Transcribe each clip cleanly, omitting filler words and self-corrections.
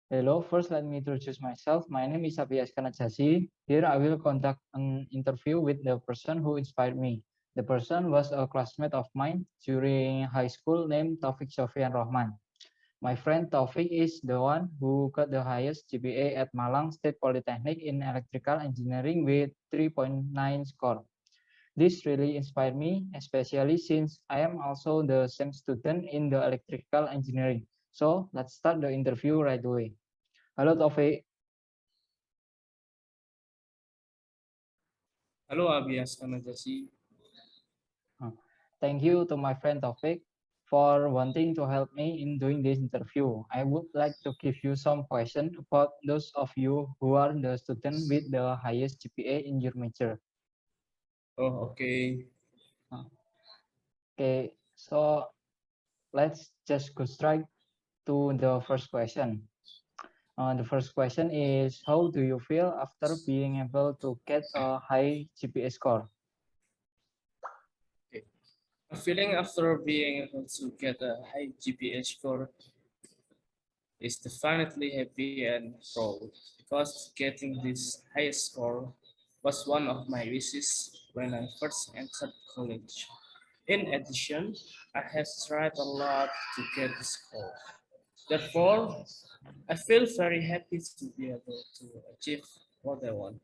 Hello, first let me introduce myself. My name is Azka Najasyi. Here I will conduct an interview with the person who inspired me. The person was a classmate of mine during high school named Taufik Sofian Rahman. My friend Taufik is the one who got the highest GPA at Malang State Polytechnic in electrical engineering with 3.9 score. This really inspired me, especially since I am also the same student in the electrical engineering. So let's start the interview right away. Halo Taufik. Halo Azka Najasyi. Uh, Thank you to my friend Taufik for wanting to help me in doing this interview. I would like to give you some questions about those of you who are the student with the highest GPA in your major. Oh, okay. Uh, Okay, so let's just go straight to the first question. The first question is, how do you feel after being able to get a high GPA score? Okay. A feeling after being able to get a high GPA score is definitely happy and proud because getting this high score was one of my wishes when I first entered college. In addition, I have tried a lot to get the score. Therefore, I feel very happy to be able to achieve what I want.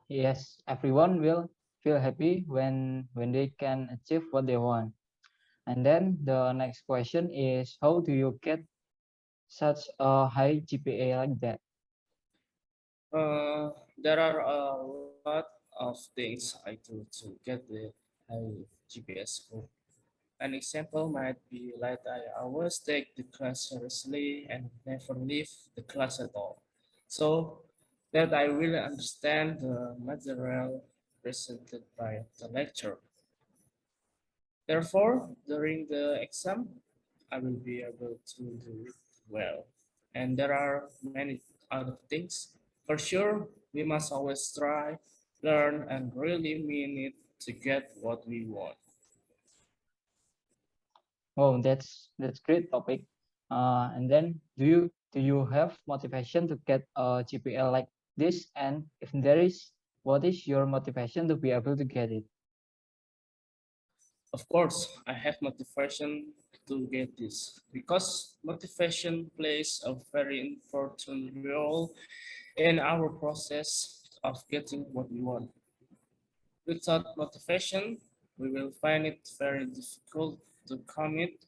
Yes, everyone will feel happy when they can achieve what they want. And then the next question is, how do you get such a high GPA like that? There are a lot of things I do to get the high GPS score. An example might be like I always take the class seriously and never leave the class at all, so that I really understand the material presented by the lecture. Therefore, during the exam, I will be able to do it well. And there are many other things. For sure, we must always try, learn, and really mean it to get what we want. Oh, that's great topic. And then do you have motivation to get a GPA like this? And if there is, what is your motivation to be able to get it? Of course, I have motivation to get this because motivation plays a very important role in our process of getting what we want. Without motivation, we will find it very difficult to commit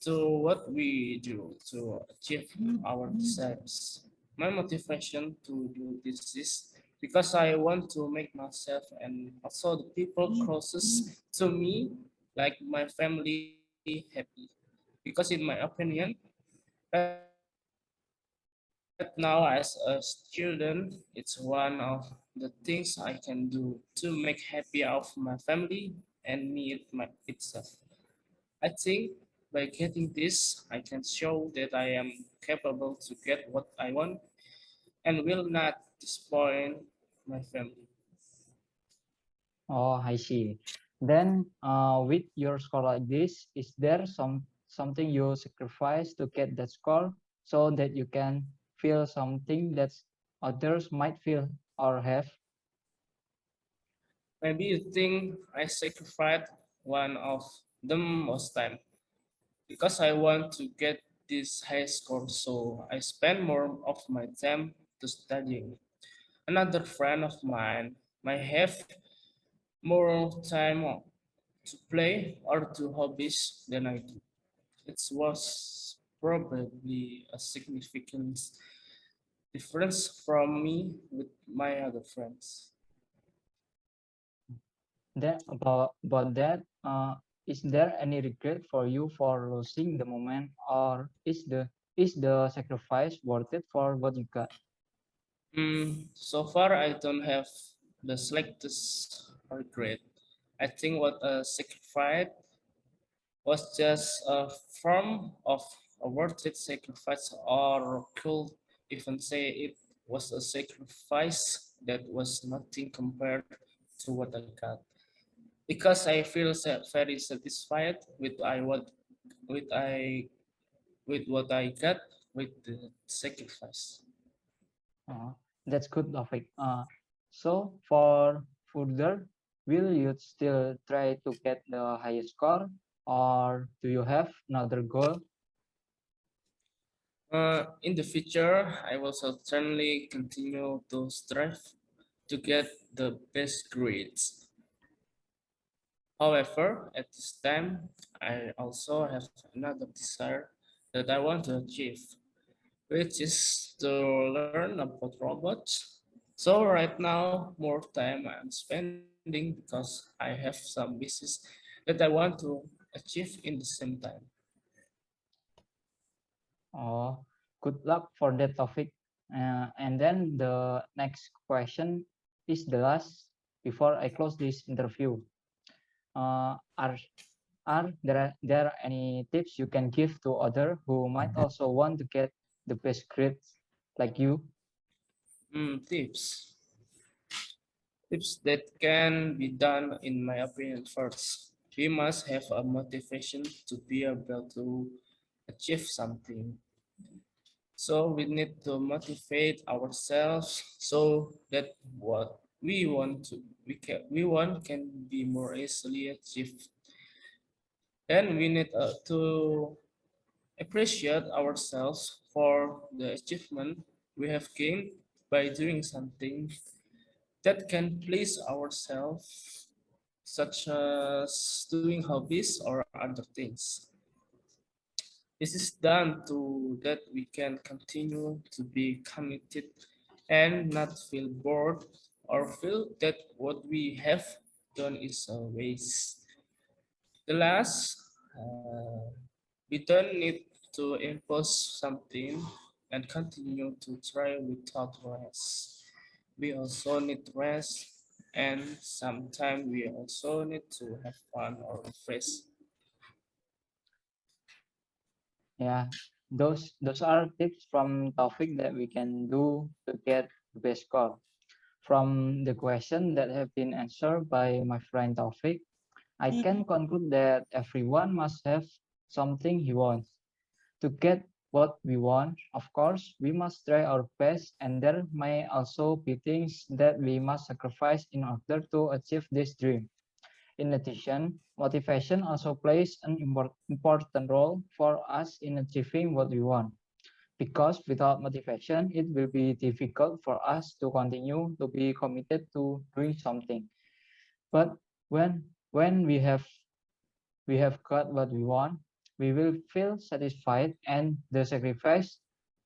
to what we do to achieve our desires. My motivation to do this is because I want to make myself and also the people closest to me, like my family, happy. Because in my opinion, right now as a student, it's one of the things I can do to make happy of my family and me itself. I think by getting this, I can show that I am capable to get what I want and will not disappoint my family. Oh, I see. Then, with your score like this, is there something you sacrifice to get that score so that you can feel something that others might feel or have? Maybe you think I sacrificed one of them most time because I want to get this high score, so I spend more of my time to studying. Another friend of mine might have more time to play or to hobbies than I do. It was probably a significant difference from me with my other friends. Then about that, is there any regret for you for losing the moment, or is the sacrifice worth it for what you got? So far, I don't have the slightest regret. I think what a sacrifice was just a form of a worth it sacrifice, or could even say it was a sacrifice that was nothing compared to what I got. Because I feel very satisfied with what I got. with the sacrifice. Uh, that's good topic. So for further, will you still try to get the highest score, or do you have another goal? In the future, I will certainly continue to strive to get the best grades. However, at this time, I also have another desire that I want to achieve, which is to learn about robots. So right now, more time I'm spending because I have some business that I want to achieve in the same time. Oh, good luck for that topic. And then the next question is the last before I close this interview. Uh, are are there any tips you can give to other who might also want to get the best grades like you? Tips. Tips that can be done, in my opinion, first. We must have a motivation to be able to achieve something. So we need to motivate ourselves so that what we want can be more easily achieved. Then we need to appreciate ourselves for the achievement we have gained by doing something that can please ourselves, such as doing hobbies or other things. This is done to that we can continue to be committed and not feel bored or feel that what we have done is a waste. The last, we don't need to impose something and continue to try without rest. We also need rest, and sometimes we also need to have fun or refresh. Yeah, those are tips from Taufik that we can do to get the best score. From the question that have been answered by my friend Taufik, I can conclude that everyone must have something he wants. To get what we want, of course, we must try our best, and there may also be things that we must sacrifice in order to achieve this dream. In addition, motivation also plays an important role for us in achieving what we want. Because without motivation, it will be difficult for us to continue to be committed to doing something. But when we have got what we want, we will feel satisfied and the sacrifice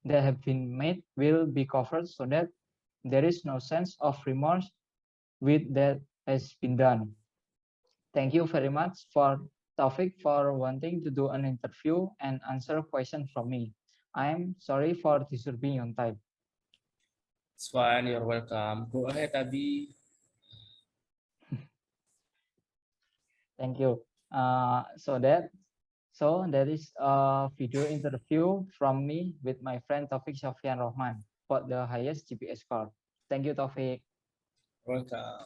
that have been made will be covered so that there is no sense of remorse with that has been done. Thank you very much for Taufik for wanting to do an interview and answer questions from me. I'm sorry for disturbing your time. It's fine, you're welcome. Go ahead, Abi. Thank you. So that is a video interview from me with my friend Taufik Syafian Rohman for the highest GPS score. Thank you, Taufik. Welcome.